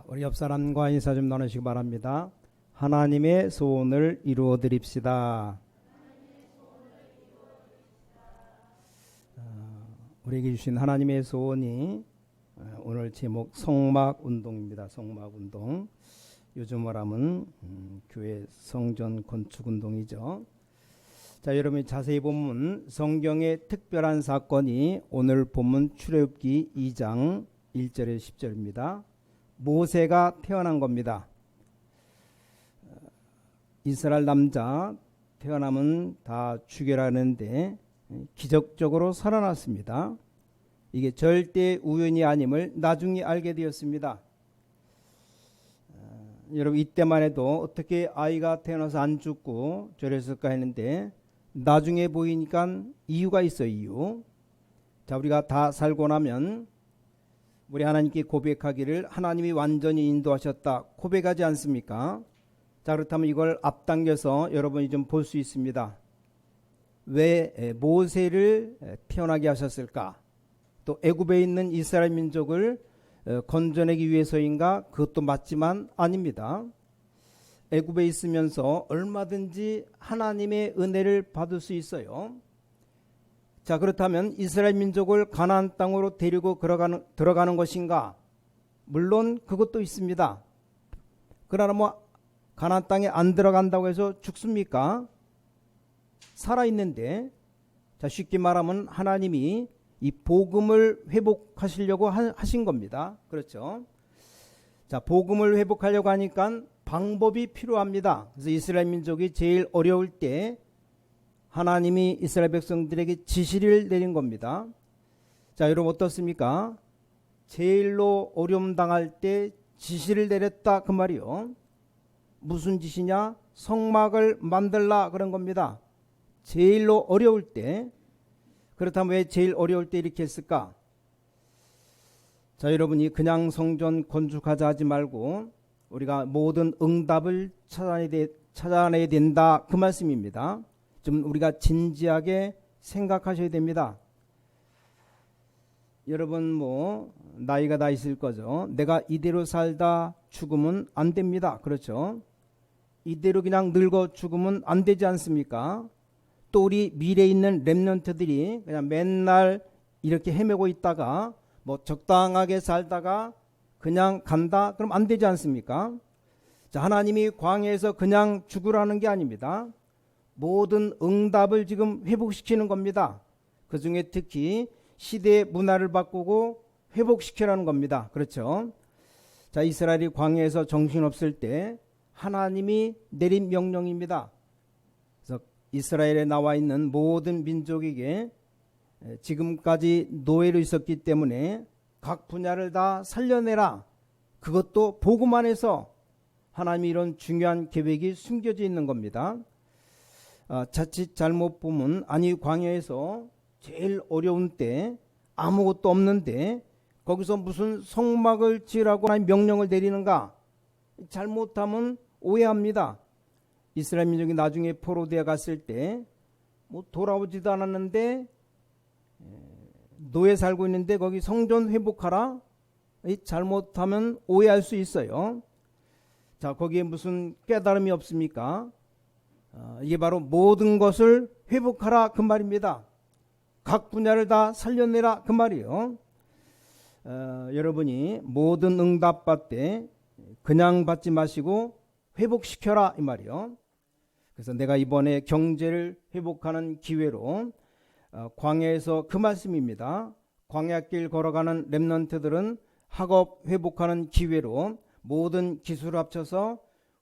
우리 옆 사람과 인사 좀 나누시기 바랍니다. 하나님의 소원을 이루어 드립시다. 우리에게 주신 하나님의 소원이 오늘 제목 성막운동입니다. 성막운동. 요즘 말하면 교회 성전 건축운동이죠. 자, 여러분 자세히 보면 성경의 특별한 사건이 오늘 본문 출애굽기 2장 1절에 10절입니다. 모세가 태어난 겁니다. 이스라엘 남자 태어나면 다 죽여라는데 기적적으로 살아났습니다. 이게 절대 우연이 아님을 나중에 알게 되었습니다. 여러분 이때만 해도 어떻게 아이가 태어나서 안 죽고 저랬을까 했는데 나중에 보이니까 이유가 있어요. 이유. 자, 우리가 다 살고 나면 우리 하나님께 고백하기를 하나님이 완전히 인도하셨다 고백하지 않습니까? 자, 그렇다면 이걸 앞당겨서 여러분이 좀 볼 수 있습니다. 왜 모세를 태어나게 하셨을까? 또 애굽에 있는 이스라엘 민족을 건져내기 위해서인가? 그것도 맞지만 아닙니다. 애굽에 있으면서 얼마든지 하나님의 은혜를 받을 수 있어요. 자, 그렇다면 이스라엘 민족을 가나안 땅으로 데리고 들어가는 것인가? 물론 그것도 있습니다. 그러나 뭐 가나안 땅에 안 들어간다고 해서 죽습니까? 살아있는데, 자, 쉽게 말하면 하나님이 이 복음을 회복하시려고 하신 겁니다. 그렇죠? 자, 복음을 회복하려고 하니까 방법이 필요합니다. 그래서 이스라엘 민족이 제일 어려울 때 하나님이 이스라엘 백성들에게 지시를 내린 겁니다. 자, 여러분 어떻습니까? 제일로 어려움 당할 때 지시를 내렸다 그 말이요. 무슨 지시냐? 성막을 만들라 그런 겁니다. 제일로 어려울 때. 그렇다면 왜 제일 어려울 때 이렇게 했을까? 자, 여러분이 그냥 성전 건축하자 하지 말고 우리가 모든 응답을 찾아내야 된다 그 말씀입니다. 좀 우리가 진지하게 생각하셔야 됩니다. 여러분 뭐 나이가 다 있을 거죠. 내가 이대로 살다 죽으면 안 됩니다. 그렇죠? 이대로 그냥 늙어 죽으면 안 되지 않습니까? 또 우리 미래에 있는 렘넌트들이 그냥 맨날 이렇게 헤매고 있다가 뭐 적당하게 살다가 그냥 간다? 그럼 안 되지 않습니까? 자, 하나님이 광야에서 그냥 죽으라는 게 아닙니다. 모든 응답을 지금 회복시키는 겁니다. 그 중에 특히 시대의 문화를 바꾸고 회복시키라는 겁니다. 그렇죠? 자, 이스라엘이 광야에서 정신없을 때 하나님이 내린 명령입니다. 그래서 이스라엘에 나와 있는 모든 민족에게 지금까지 노예로 있었기 때문에 각 분야를 다 살려내라. 그것도 복음 안에서 하나님이 이런 중요한 계획이 숨겨져 있는 겁니다. 자칫 잘못 보면 아니 광야에서 제일 어려운 때 아무것도 없는데 거기서 무슨 성막을 지으라고 하나님 명령을 내리는가? 잘못하면 오해합니다. 이스라엘 민족이 나중에 포로되어 갔을 때 뭐 돌아오지도 않았는데 노예 살고 있는데 거기 성전 회복하라? 잘못하면 오해할 수 있어요. 자, 거기에 무슨 깨달음이 없습니까? 이게 바로 모든 것을 회복하라 그 말입니다. 각 분야를 다 살려내라 그 말이에요. 여러분이 모든 응답 받되 그냥 받지 마시고 회복시켜라 이 말이에요. 그래서 내가 이번에 경제를 회복하는 기회로 광야에서 그 말씀입니다. 광야길 걸어가는 렘넌트들은 학업 회복하는 기회로 모든 기술을 합쳐서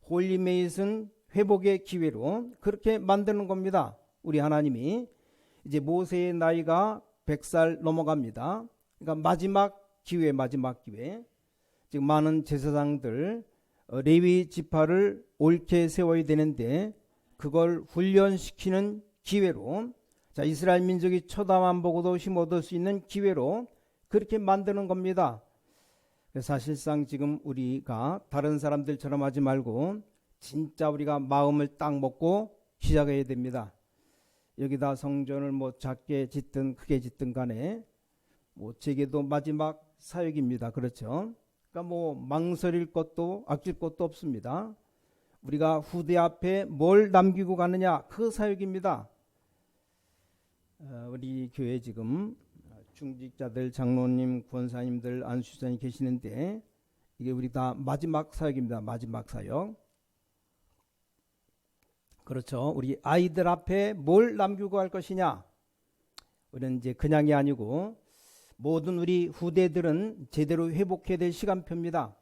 홀리메이슨 회복의 기회로 그렇게 만드는 겁니다. 우리 하나님이 이제 모세의 나이가 100살 넘어갑니다. 그러니까 마지막 기회. 지금 많은 제사장들 레위 지파를 옳게 세워야 되는데 그걸 훈련시키는 기회로, 자, 이스라엘 민족이 쳐다만 보고도 힘 얻을 수 있는 기회로 그렇게 만드는 겁니다. 사실상 지금 우리가 다른 사람들처럼 하지 말고 진짜 우리가 마음을 딱 먹고 시작해야 됩니다. 여기다 성전을 뭐 작게 짓든 크게 짓든 간에 뭐 제게도 마지막 사역입니다. 그렇죠? 그러니까 뭐 망설일 것도 아낄 것도 없습니다. 우리가 후대 앞에 뭘 남기고 가느냐, 그 사역입니다. 우리 교회 지금 중직자들, 장로님, 권사님들, 안수사님 계시는데 이게 우리 다 마지막 사역입니다. 마지막 사역. 그렇죠. 우리 아이들 앞에 뭘 남기고 갈 것이냐. 우리는 이제 그냥이 아니고 모든 우리 후대들은 제대로 회복해야 될 시간표입니다.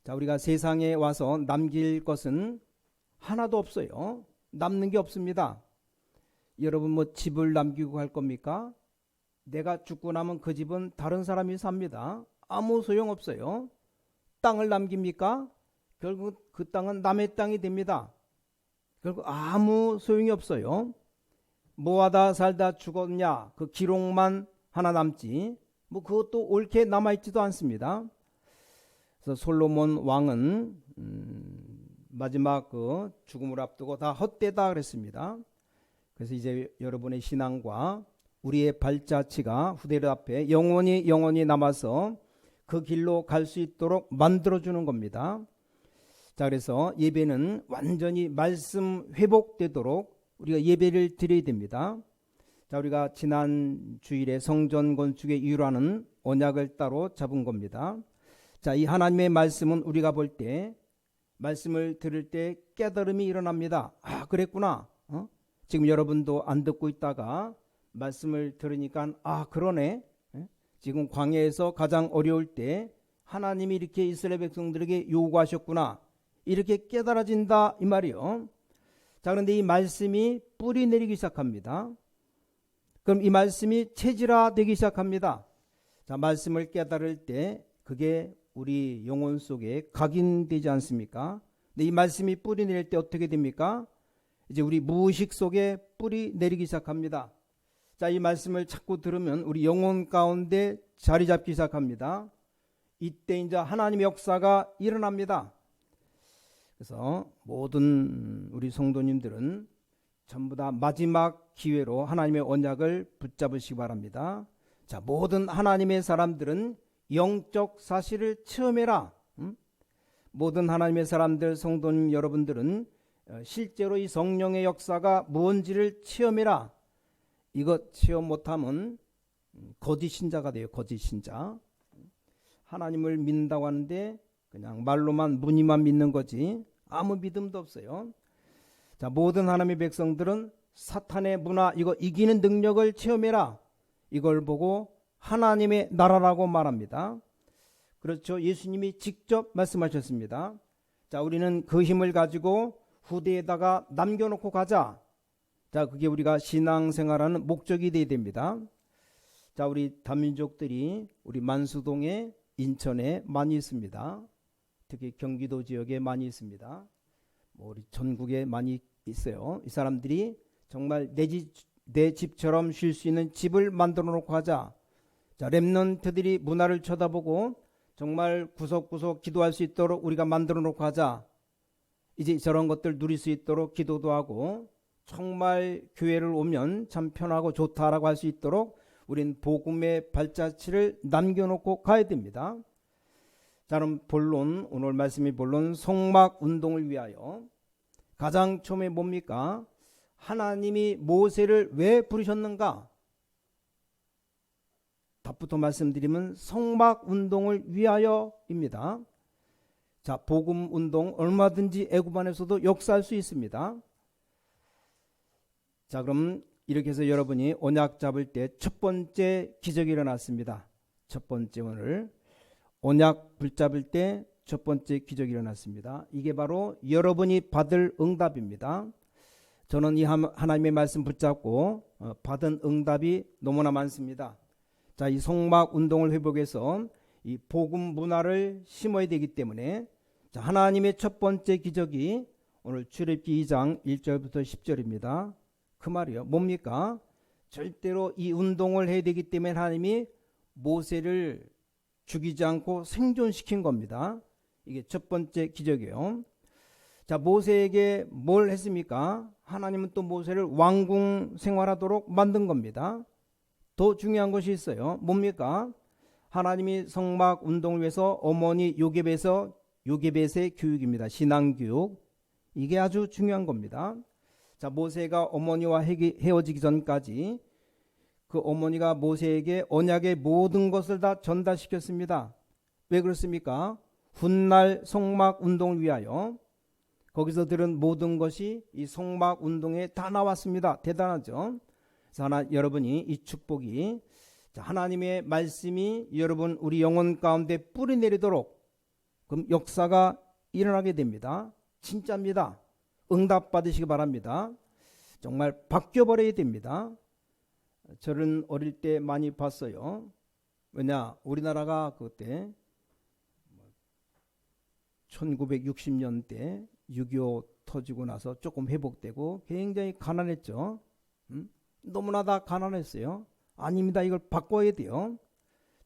자, 우리가 세상에 와서 남길 것은 하나도 없어요. 남는 게 없습니다. 여러분 뭐 집을 남기고 갈 겁니까? 내가 죽고 나면 그 집은 다른 사람이 삽니다. 아무 소용 없어요. 땅을 남깁니까? 결국 그 땅은 남의 땅이 됩니다. 결국 아무 소용이 없어요. 뭐하다 살다 죽었냐, 그 기록만 하나 남지 뭐 그것도 옳게 남아있지도 않습니다. 그래서 솔로몬 왕은 마지막 그 죽음을 앞두고 다 헛되다 그랬습니다. 그래서 이제 여러분의 신앙과 우리의 발자취가 후대들 앞에 영원히 남아서 그 길로 갈 수 있도록 만들어주는 겁니다. 자, 그래서 예배는 완전히 말씀 회복되도록 우리가 예배를 드려야 됩니다. 자, 우리가 지난 주일에 성전 건축의 이유라는 언약을 따로 잡은 겁니다. 자, 이 하나님의 말씀은 우리가 볼 때, 말씀을 들을 때 깨달음이 일어납니다. 아, 그랬구나. 지금 여러분도 안 듣고 있다가 말씀을 들으니까 아, 그러네. 지금 광야에서 가장 어려울 때 하나님이 이렇게 이스라엘 백성들에게 요구하셨구나. 이렇게 깨달아진다 이 말이요. 자, 그런데 이 말씀이 뿌리 내리기 시작합니다. 그럼 이 말씀이 체질화되기 시작합니다. 자, 말씀을 깨달을 때 그게 우리 영혼 속에 각인되지 않습니까? 근데 이 말씀이 뿌리 내릴 때 어떻게 됩니까? 이제 우리 무의식 속에 뿌리 내리기 시작합니다. 자, 이 말씀을 자꾸 들으면 우리 영혼 가운데 자리 잡기 시작합니다. 이때 이제 하나님의 역사가 일어납니다. 그래서 모든 우리 성도님들은 전부 다 마지막 기회로 하나님의 언약을 붙잡으시기 바랍니다. 자, 모든 하나님의 사람들은 영적 사실을 체험해라. 모든 하나님의 사람들, 성도님 여러분들은 실제로 이 성령의 역사가 무언지를 체험해라. 이것 체험 못하면 거짓 신자가 돼요. 거짓 신자. 하나님을 믿는다고 하는데 그냥 말로만 무늬만 믿는 거지 아무 믿음도 없어요. 자, 모든 하나님의 백성들은 사탄의 문화, 이거 이기는 능력을 체험해라. 이걸 보고 하나님의 나라라고 말합니다. 그렇죠. 예수님이 직접 말씀하셨습니다. 자, 우리는 그 힘을 가지고 후대에다가 남겨놓고 가자. 자, 그게 우리가 신앙생활하는 목적이 되어야 됩니다. 자, 우리 다민족들이 우리 만수동에, 인천에 많이 있습니다. 특히 경기도 지역에 많이 있습니다. 우리 전국에 많이 있어요. 이 사람들이 정말 내 집처럼 쉴 수 있는 집을 만들어 놓고 하자. 자, 렘넌트들이 문화를 쳐다보고 정말 구석구석 기도할 수 있도록 우리가 만들어 놓고 하자. 이제 저런 것들 누릴 수 있도록 기도도 하고 정말 교회를 오면 참 편하고 좋다라고 할 수 있도록 우린 복음의 발자취를 남겨놓고 가야 됩니다. 자, 그럼 본론, 오늘 말씀의 본론 성막 운동을 위하여 가장 처음에 뭡니까? 하나님이 모세를 왜 부르셨는가? 답부터 말씀드리면 성막 운동을 위하여입니다. 자, 복음 운동 얼마든지 애굽 안에서도 역사할 수 있습니다. 자, 그럼 이렇게 해서 여러분이 언약 잡을 때 첫 번째 기적이 일어났습니다. 첫 번째 오늘 언약 붙잡을 때 첫 번째 기적이 일어났습니다. 이게 바로 여러분이 받을 응답입니다. 저는 이 하나님의 말씀 붙잡고 받은 응답이 너무나 많습니다. 자, 이 성막 운동을 회복해서 이 복음 문화를 심어야 되기 때문에 자, 하나님의 첫 번째 기적이 오늘 출애굽기 2장 1절부터 10절입니다. 그 말이요. 뭡니까? 절대로 이 운동을 해야 되기 때문에 하나님이 모세를 죽이지 않고 생존시킨 겁니다. 이게 첫 번째 기적이에요. 자, 모세에게 뭘 했습니까? 하나님은 또 모세를 왕궁 생활하도록 만든 겁니다. 더 중요한 것이 있어요. 뭡니까? 하나님이 성막 운동을 위해서 어머니 요게벳의 교육입니다. 신앙교육. 이게 아주 중요한 겁니다. 자, 모세가 어머니와 헤어지기 전까지 그 어머니가 모세에게 언약의 모든 것을 다 전달시켰습니다. 왜 그렇습니까? 훗날 성막 운동을 위하여 거기서 들은 모든 것이 이 성막 운동에 다 나왔습니다. 대단하죠? 그래서 여러분이 이 축복이 하나님의 말씀이 여러분 우리 영혼 가운데 뿌리 내리도록 그럼 역사가 일어나게 됩니다. 진짜입니다. 응답 받으시기 바랍니다. 정말 바뀌어버려야 됩니다. 저는 어릴 때 많이 봤어요. 왜냐, 우리나라가 그때 1960년대 6.25 터지고 나서 조금 회복되고 굉장히 가난했죠. 너무나 다 가난했어요. 아닙니다. 이걸 바꿔야 돼요.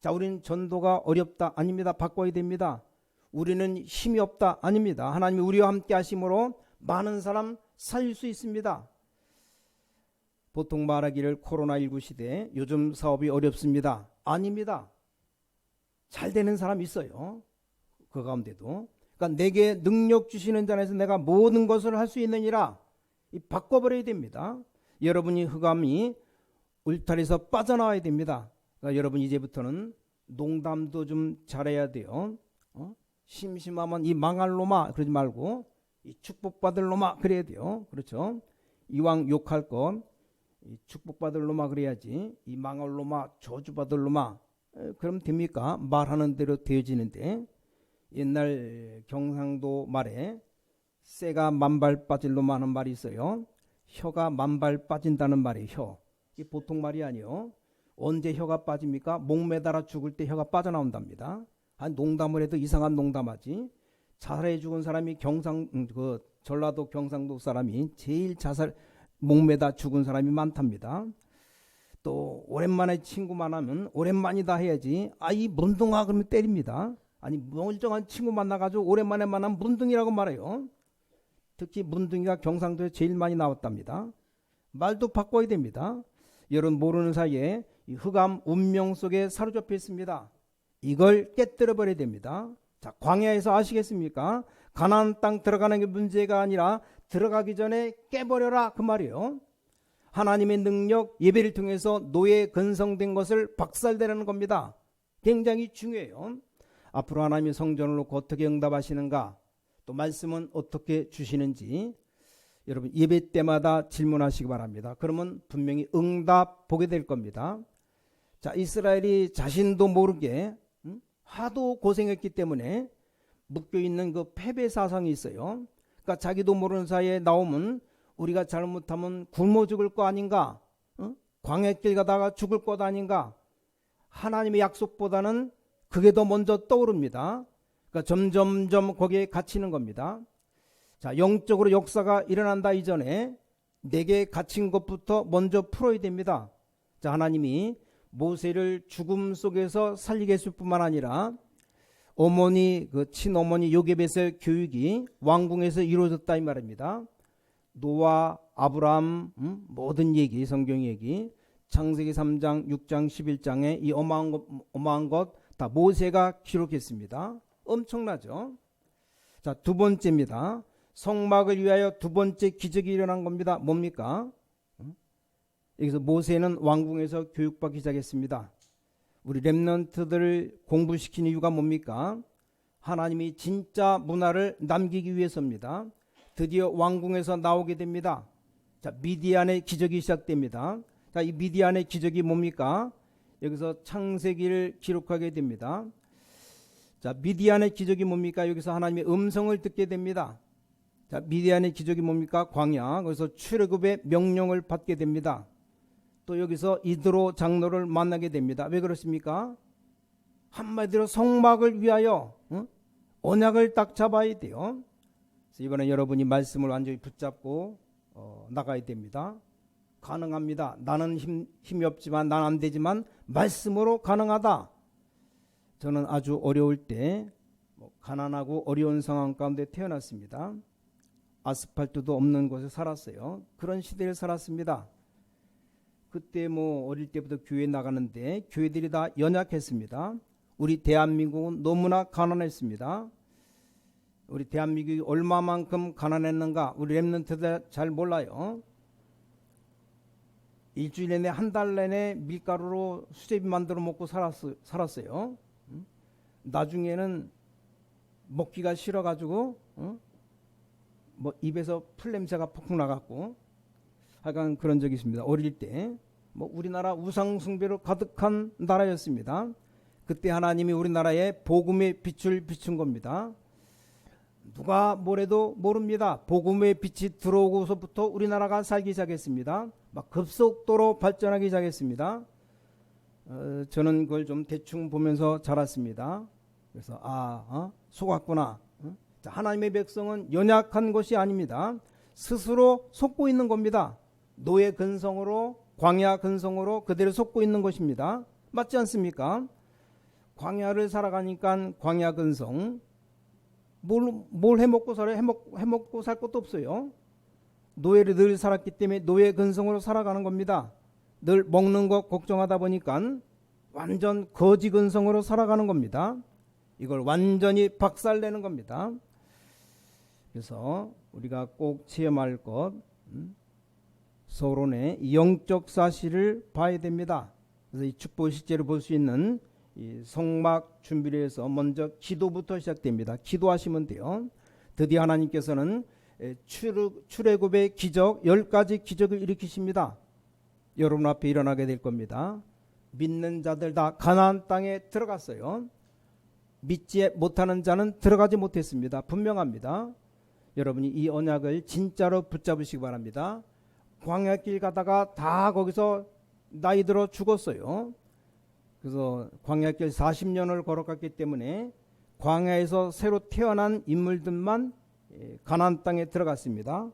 자, 우리는 전도가 어렵다. 아닙니다. 바꿔야 됩니다. 우리는 힘이 없다. 아닙니다. 하나님이 우리와 함께 하심으로 많은 사람 살릴 수 있습니다. 보통 말하기를 코로나19 시대에 요즘 사업이 어렵습니다. 아닙니다. 잘 되는 사람 있어요. 그 가운데도. 그러니까 내게 능력 주시는 자에서 내가 모든 것을 할 수 있느니라. 바꿔버려야 됩니다. 여러분이 흑암이 울타리에서 빠져나와야 됩니다. 그러니까 여러분 이제부터는 농담도 좀 잘해야 돼요. 심심하면 이 망할 놈아 그러지 말고 이 축복받을 놈아 그래야 돼요. 그렇죠? 이왕 욕할 건 이 축복받을 놈아 그래야지 이 망할 놈아 저주받을 놈아 그럼 됩니까? 말하는 대로 되어지는데 옛날 경상도 말에 쇠가 만발 빠질 놈아 하는 말이 있어요. 혀가 만발 빠진다는 말이에요. 혀. 이게 보통 말이 아니에요. 언제 혀가 빠집니까? 목 매달아 죽을 때 혀가 빠져나온답니다. 농담을 해도 이상한 농담하지. 자살해 죽은 사람이 전라도 경상도 사람이 제일 목 매다 죽은 사람이 많답니다. 또 오랜만에 친구 만나면 오랜만이다 해야지. 이 문둥아 그러면 때립니다. 아니 멀쩡한 친구 만나가지고 오랜만에 만나면 문둥이라고 말해요. 특히 문둥이가 경상도에 제일 많이 나왔답니다. 말도 바꿔야 됩니다. 여러분 모르는 사이에 이 흑암 운명 속에 사로잡혀 있습니다. 이걸 깨뜨려 버려야 됩니다. 자, 광야에서 아시겠습니까? 가나안 땅 들어가는 게 문제가 아니라 들어가기 전에 깨버려라 그 말이에요. 하나님의 능력 예배를 통해서 노예 건성된 것을 박살내라는 겁니다. 굉장히 중요해요. 앞으로 하나님의 성전을 놓고 어떻게 응답하시는가, 또 말씀은 어떻게 주시는지 여러분 예배 때마다 질문하시기 바랍니다. 그러면 분명히 응답 보게 될 겁니다. 자, 이스라엘이 자신도 모르게 하도 고생했기 때문에 묶여 있는 그 패배 사상이 있어요. 그러니까 자기도 모르는 사이에 나오면 우리가 잘못하면 굶어 죽을 거 아닌가, 광야길 가다가 죽을 것 아닌가. 하나님의 약속보다는 그게 더 먼저 떠오릅니다. 그러니까 점점점 거기에 갇히는 겁니다. 자, 영적으로 역사가 일어난다 이전에 내게 갇힌 것부터 먼저 풀어야 됩니다. 자, 하나님이 모세를 죽음 속에서 살리게 했을 뿐만 아니라 어머니 친어머니 요게벳의 교육이 왕궁에서 이루어졌다 이 말입니다. 노아, 아브라함 모든 얘기, 성경 얘기, 창세기 3장, 6장, 11장에 이 어마어마한 것 다 모세가 기록했습니다. 엄청나죠? 자, 두 번째입니다. 성막을 위하여 두 번째 기적이 일어난 겁니다. 뭡니까? 여기서 모세는 왕궁에서 교육받기 시작했습니다. 우리 렘넌트들을 공부시키는 이유가 뭡니까? 하나님이 진짜 문화를 남기기 위해서입니다. 드디어 왕궁에서 나오게 됩니다. 자, 미디안의 기적이 시작됩니다. 자, 이 미디안의 기적이 뭡니까? 여기서 창세기를 기록하게 됩니다. 자, 미디안의 기적이 뭡니까? 여기서 하나님의 음성을 듣게 됩니다. 자, 미디안의 기적이 뭡니까? 광야. 거기서 출애굽의 명령을 받게 됩니다. 또 여기서 이드로 장로를 만나게 됩니다. 왜 그렇습니까? 한마디로 성막을 위하여 언약을 딱 잡아야 돼요. 그래서 이번에 여러분이 말씀을 완전히 붙잡고 나가야 됩니다. 가능합니다. 나는 힘이 없지만 난 안 되지만 말씀으로 가능하다. 저는 아주 어려울 때 가난하고 어려운 상황 가운데 태어났습니다. 아스팔트도 없는 곳에 살았어요. 그런 시대를 살았습니다. 그때 어릴 때부터 교회 나가는데 교회들이 다 연약했습니다. 우리 대한민국은 너무나 가난했습니다. 우리 대한민국이 얼마만큼 가난했는가 우리 랩런트들 잘 몰라요. 일주일 내내 한 달 내내 밀가루로 수제비 만들어 먹고 살았어요. 나중에는 먹기가 싫어가지고 뭐 입에서 풀 냄새가 푹푹 나갔고 하여간 그런 적이 있습니다. 어릴 때 뭐 우리나라 우상 숭배로 가득한 나라였습니다. 그때 하나님이 우리나라에 복음의 빛을 비춘 겁니다. 누가 뭐래도 모릅니다. 복음의 빛이 들어오고서부터 우리나라가 살기 시작했습니다. 막 급속도로 발전하기 시작했습니다. 저는 그걸 좀 대충 보면서 자랐습니다. 그래서 속았구나. 자, 하나님의 백성은 연약한 것이 아닙니다. 스스로 속고 있는 겁니다. 노예 근성으로 광야 근성으로 그대로 속고 있는 것입니다. 맞지 않습니까? 광야를 살아가니까 광야 근성 뭘 해먹고 살아요? 해먹고 살 것도 없어요. 노예를 늘 살았기 때문에 노예 근성으로 살아가는 겁니다. 늘 먹는 것 걱정하다 보니까 완전 거지 근성으로 살아가는 겁니다. 이걸 완전히 박살내는 겁니다. 그래서 우리가 꼭 체험할 것 서론의 영적 사실을 봐야 됩니다. 그래서 이 축복 실제로 볼 수 있는 이 성막 준비를 해서 먼저 기도부터 시작됩니다. 기도하시면 돼요. 드디어 하나님께서는 출애굽의 기적 10가지 기적을 일으키십니다. 여러분 앞에 일어나게 될 겁니다. 믿는 자들 다 가나안 땅에 들어갔어요. 믿지 못하는 자는 들어가지 못했습니다. 분명합니다. 여러분이 이 언약을 진짜로 붙잡으시기 바랍니다. 광야길 가다가 다 거기서 나이 들어 죽었어요. 그래서 광야길 40년을 걸어갔기 때문에 광야에서 새로 태어난 인물들만 가나안 땅에 들어갔습니다.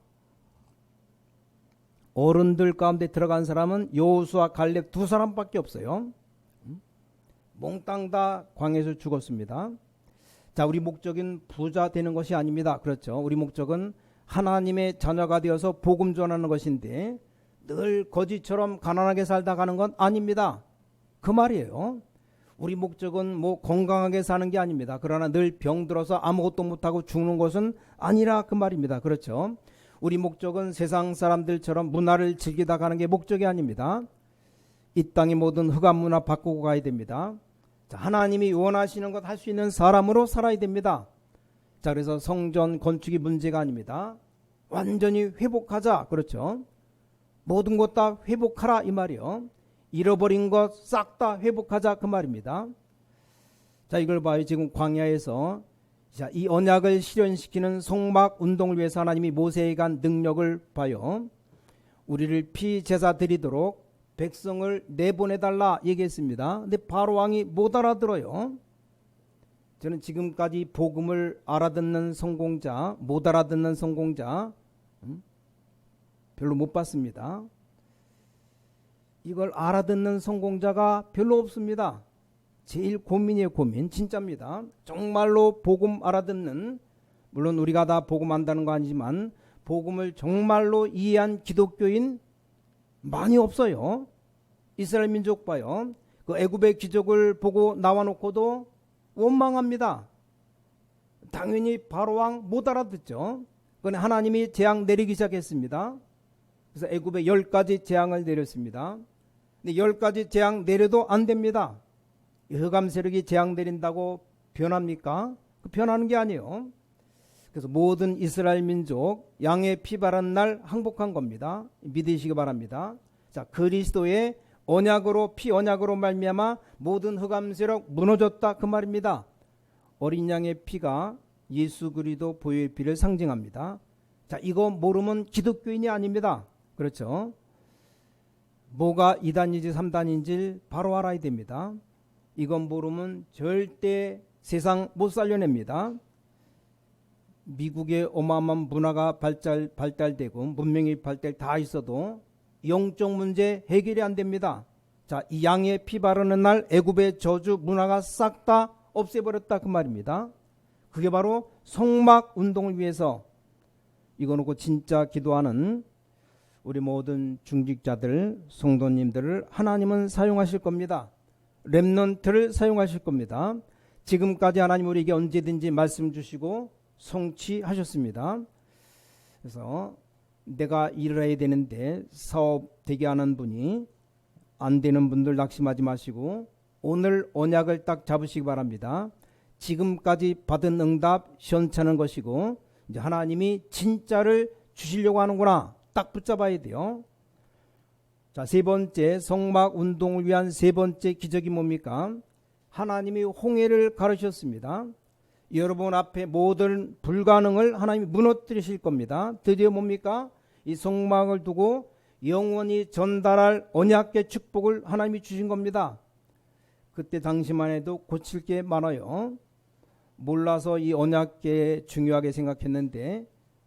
어른들 가운데 들어간 사람은 여호수아 갈렙 두 사람밖에 없어요. 몽땅 다 광야에서 죽었습니다. 자, 우리 목적은 부자 되는 것이 아닙니다. 그렇죠. 우리 목적은 하나님의 자녀가 되어서 복음 전하는 것인데 늘 거지처럼 가난하게 살다 가는 건 아닙니다. 그 말이에요. 우리 목적은 뭐 건강하게 사는 게 아닙니다. 그러나 늘 병들어서 아무것도 못하고 죽는 것은 아니라 그 말입니다. 그렇죠. 우리 목적은 세상 사람들처럼 문화를 즐기다 가는 게 목적이 아닙니다. 이 땅의 모든 흑암 문화 바꾸고 가야 됩니다. 자, 하나님이 원하시는 것 할 수 있는 사람으로 살아야 됩니다. 자, 그래서 성전 건축이 문제가 아닙니다. 완전히 회복하자. 그렇죠. 모든 것 다 회복하라 이 말이요. 잃어버린 것 싹 다 회복하자 그 말입니다. 자, 이걸 봐요. 지금 광야에서 자, 이 언약을 실현시키는 성막 운동을 위해서 하나님이 모세에 간 능력을 봐요. 우리를 피제사 드리도록 백성을 내보내달라 얘기했습니다. 근데 바로 왕이 못 알아들어요. 저는 지금까지 복음을 알아듣는 성공자, 못 알아듣는 성공자 별로 못 봤습니다. 이걸 알아듣는 성공자가 별로 없습니다. 제일 고민이에요. 고민. 진짜입니다. 정말로 복음 알아듣는, 물론 우리가 다 복음 안다는 거 아니지만 복음을 정말로 이해한 기독교인 많이 없어요. 이스라엘 민족 봐요. 그 애굽의 기적을 보고 나와놓고도 원망합니다. 당연히 바로왕 못 알아듣죠. 그런데 하나님이 재앙 내리기 시작했습니다. 그래서 애굽에 10가지 재앙을 내렸습니다. 근데 10가지 재앙 내려도 안 됩니다. 흑암 세력이 재앙 내린다고 변합니까? 변하는 게 아니에요. 그래서 모든 이스라엘 민족 양의 피 바른 날 항복한 겁니다. 믿으시기 바랍니다. 자, 그리스도의 언약으로 피 언약으로 말미암아 모든 흑암 세력 무너졌다 그 말입니다. 어린 양의 피가 예수 그리스도 보혈 피를 상징합니다. 자, 이거 모르면 기독교인이 아닙니다. 그렇죠? 뭐가 2단인지 3단인지 바로 알아야 됩니다. 이건 모르면 절대 세상 못 살려냅니다. 미국의 어마어마한 문화가 발달되고 문명이 발달 다 있어도 영적 문제 해결이 안 됩니다. 자, 이 양의 피 바르는 날 애굽의 저주 문화가 싹 다 없애버렸다 그 말입니다. 그게 바로 성막 운동을 위해서 이거 놓고 진짜 기도하는 우리 모든 중직자들, 성도님들을 하나님은 사용하실 겁니다. 렘넌트를 사용하실 겁니다. 지금까지 하나님 우리에게 언제든지 말씀 주시고 성취하셨습니다. 그래서 내가 일을 해야 되는데 사업 되게 하는 분이 안 되는 분들 낙심하지 마시고 오늘 언약을 딱 잡으시기 바랍니다. 지금까지 받은 응답 시원찮은 것이고 이제 하나님이 진짜를 주시려고 하는구나 딱 붙잡아야 돼요. 자, 세 번째 성막 운동을 위한 세 번째 기적이 뭡니까? 하나님이 홍해를 가르셨습니다. 여러분 앞에 모든 불가능을 하나님이 무너뜨리실 겁니다. 드디어 뭡니까? 이 성막을 두고 영원히 전달할 언약의 축복을 하나님이 주신 겁니다. 그때 당시만 해도 고칠 게 많아요. 몰라서 이 언약궤 중요하게 생각했는데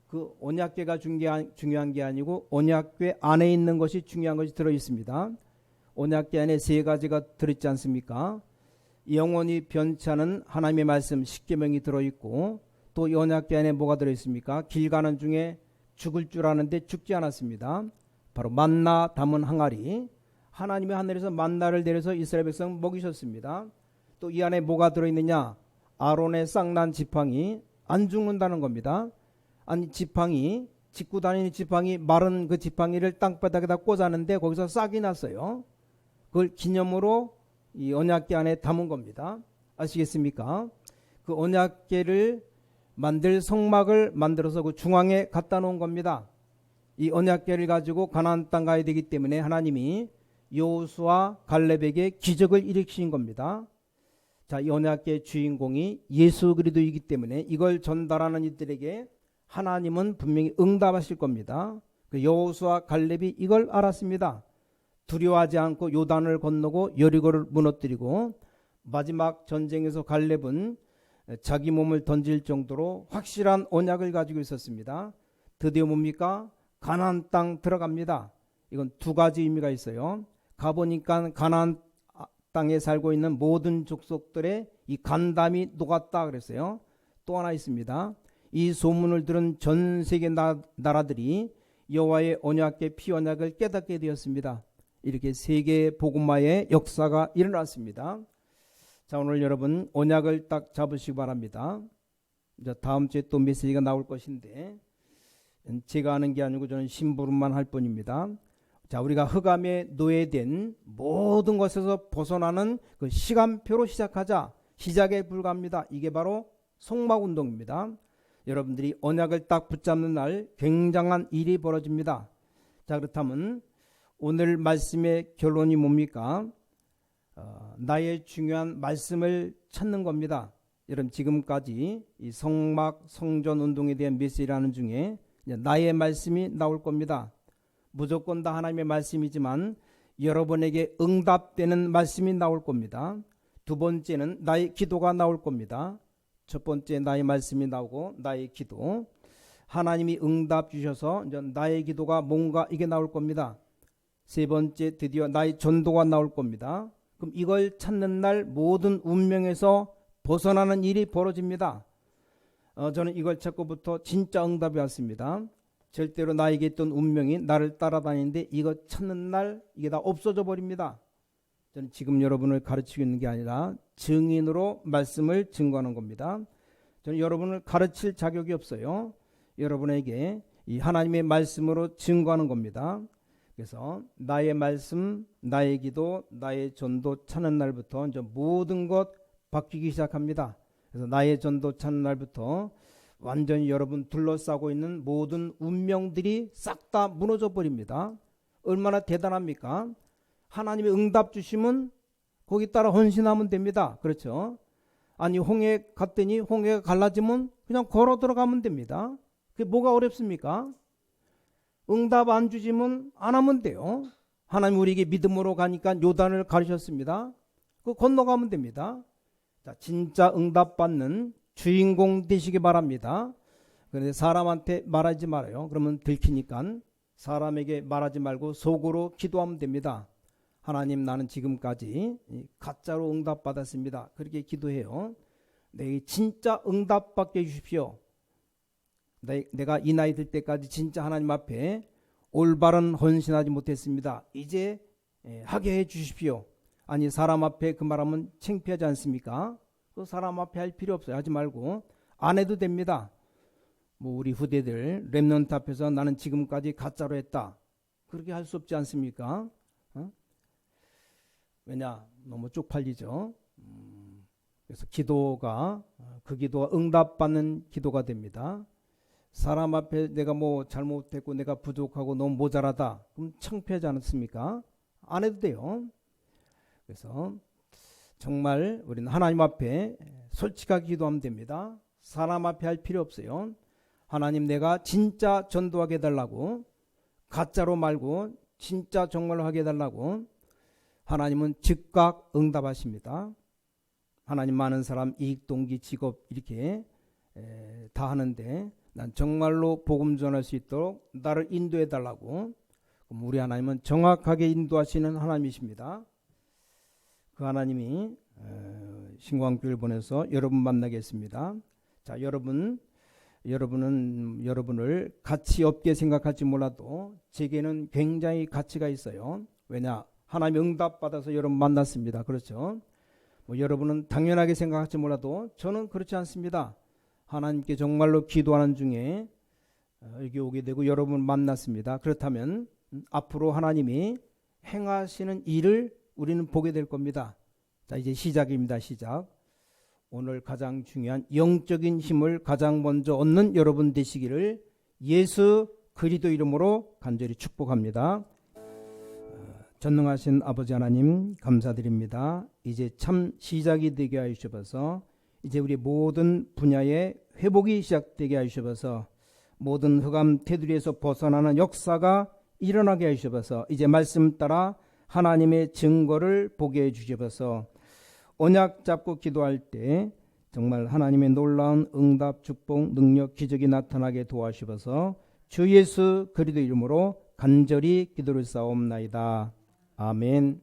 그 언약궤가 중요한 게 아니고 언약궤 안에 있는 것이 중요한 것이 들어있습니다. 언약궤 안에 세 가지가 들어있지 않습니까? 영원히 변치 않은 하나님의 말씀 십계명이 들어있고 또 이 언약궤 안에 뭐가 들어있습니까? 길 가는 중에 죽을 줄 아는데 죽지 않았습니다. 바로 만나 담은 항아리, 하나님의 하늘에서 만나를 내려서 이스라엘 백성 먹이셨습니다. 또 이 안에 뭐가 들어있느냐? 아론의 쌍난 지팡이, 안 죽는다는 겁니다. 아니 지팡이, 짚고 다니는 지팡이, 마른 그 지팡이를 땅바닥에다 꽂았는데 거기서 싹이 났어요. 그걸 기념으로 이 언약궤 안에 담은 겁니다. 아시겠습니까? 그 언약궤를 만들 성막을 만들어서 그 중앙에 갖다 놓은 겁니다. 이 언약궤를 가지고 가나안 땅 가야 되기 때문에 하나님이 여호수아 갈렙에게 기적을 일으키신 겁니다. 자, 이 언약궤의 주인공이 예수 그리스도이기 때문에 이걸 전달하는 이들에게 하나님은 분명히 응답하실 겁니다. 그 여호수아 갈렙이 이걸 알았습니다. 두려워하지 않고 요단을 건너고 여리고를 무너뜨리고 마지막 전쟁에서 갈렙은 자기 몸을 던질 정도로 확실한 언약을 가지고 있었습니다. 드디어 뭡니까? 가나안 땅 들어갑니다. 이건 두 가지 의미가 있어요. 가보니까 가나안 땅에 살고 있는 모든 족속들의 이 간담이 녹았다 그랬어요. 또 하나 있습니다. 이 소문을 들은 전 세계 나라들이 여호와의 언약궤 피 언약을 깨닫게 되었습니다. 이렇게 세계 복음화의 역사가 일어났습니다. 자, 오늘 여러분 언약을 딱 잡으시기 바랍니다. 이제 다음 주에 또 메시지가 나올 것인데 제가 하는 게 아니고 저는 심부름만 할 뿐입니다. 자, 우리가 흑암에 노예된 모든 것에서 벗어나는 그 시간표로 시작하자. 시작에 불과합니다. 이게 바로 성막운동입니다. 여러분들이 언약을 딱 붙잡는 날 굉장한 일이 벌어집니다. 자, 그렇다면 오늘 말씀의 결론이 뭡니까? 나의 중요한 말씀을 찾는 겁니다. 여러분 지금까지 이 성막 성전 운동에 대한 메시지를 하는 중에 나의 말씀이 나올 겁니다. 무조건 다 하나님의 말씀이지만 여러분에게 응답되는 말씀이 나올 겁니다. 두 번째는 나의 기도가 나올 겁니다. 첫 번째 나의 말씀이 나오고 나의 기도, 하나님이 응답 주셔서 이제 나의 기도가 뭔가 이게 나올 겁니다. 세 번째 드디어 나의 전도가 나올 겁니다. 그럼 이걸 찾는 날 모든 운명에서 벗어나는 일이 벌어집니다. 저는 이걸 찾고부터 진짜 응답이 왔습니다. 절대로 나에게 있던 운명이 나를 따라다니는데 이거 찾는 날 이게 다 없어져 버립니다. 저는 지금 여러분을 가르치고 있는 게 아니라 증인으로 말씀을 증거하는 겁니다. 저는 여러분을 가르칠 자격이 없어요. 여러분에게 이 하나님의 말씀으로 증거하는 겁니다. 그래서 나의 말씀, 나의 기도, 나의 전도 찾는 날부터 이제 모든 것 바뀌기 시작합니다. 그래서 나의 전도 찾는 날부터 완전히 여러분 둘러싸고 있는 모든 운명들이 싹 다 무너져 버립니다. 얼마나 대단합니까? 하나님의 응답 주시면 거기 따라 헌신하면 됩니다. 그렇죠? 아니 홍해 갔더니 홍해가 갈라지면 그냥 걸어 들어가면 됩니다. 그게 뭐가 어렵습니까? 응답 안 주시면 안 하면 돼요. 하나님 우리에게 믿음으로 가니까 요단을 가르쳤습니다. 그 건너가면 됩니다. 자, 진짜 응답 받는 주인공 되시기 바랍니다. 그런데 사람한테 말하지 말아요. 그러면 들키니까 사람에게 말하지 말고 속으로 기도하면 됩니다. 하나님 나는 지금까지 가짜로 응답 받았습니다. 그렇게 기도해요. 내게 진짜 응답 받게 해주십시오. 내가 이 나이 들 때까지 진짜 하나님 앞에 올바른 헌신하지 못했습니다. 이제 하게 해 주십시오. 아니 사람 앞에 그 말하면 창피하지 않습니까? 그 사람 앞에 할 필요 없어요. 하지 말고 안 해도 됩니다. 뭐 우리 후대들 렘넌트 앞에서 나는 지금까지 가짜로 했다. 그렇게 할 수 없지 않습니까? 왜냐? 너무 쪽팔리죠. 그래서 기도가 그 기도가 응답받는 기도가 됩니다. 사람 앞에 내가 뭐 잘못했고 내가 부족하고 너무 모자라다. 그럼 창피하지 않습니까? 안 해도 돼요. 그래서 정말 우리는 하나님 앞에 솔직하게 기도하면 됩니다. 사람 앞에 할 필요 없어요. 하나님 내가 진짜 전도하게 해달라고, 가짜로 말고 진짜 정말로 하게 해달라고. 하나님은 즉각 응답하십니다. 하나님 많은 사람 이익 동기 직업 이렇게 다 하는데 난 정말로 복음 전할 수 있도록 나를 인도해 달라고. 그럼 우리 하나님은 정확하게 인도하시는 하나님이십니다. 그 하나님이 신광교회를 보내서 여러분 만나겠습니다. 자, 여러분은 여러분을 가치 없게 생각할지 몰라도 제게는 굉장히 가치가 있어요. 왜냐? 하나님 응답받아서 여러분 만났습니다. 그렇죠? 뭐 여러분은 당연하게 생각할지 몰라도 저는 그렇지 않습니다. 하나님께 정말로 기도하는 중에 여기 오게 되고 여러분 만났습니다. 그렇다면 앞으로 하나님이 행하시는 일을 우리는 보게 될 겁니다. 자, 이제 시작입니다. 시작. 오늘 가장 중요한 영적인 힘을 가장 먼저 얻는 여러분 되시기를 예수 그리스도 이름으로 간절히 축복합니다. 전능하신 아버지 하나님 감사드립니다. 이제 참 시작이 되게 하여 주셔서 이제 우리 모든 분야의 회복이 시작되게 하여 주셔서 모든 흑암 테두리에서 벗어나는 역사가 일어나게 하여 주셔서 이제 말씀 따라 하나님의 증거를 보게 해 주셔서 언약 잡고 기도할 때 정말 하나님의 놀라운 응답, 축복, 능력, 기적이 나타나게 도와주셔서 주 예수 그리스도 이름으로 간절히 기도를 쌓옵나이다. 아멘.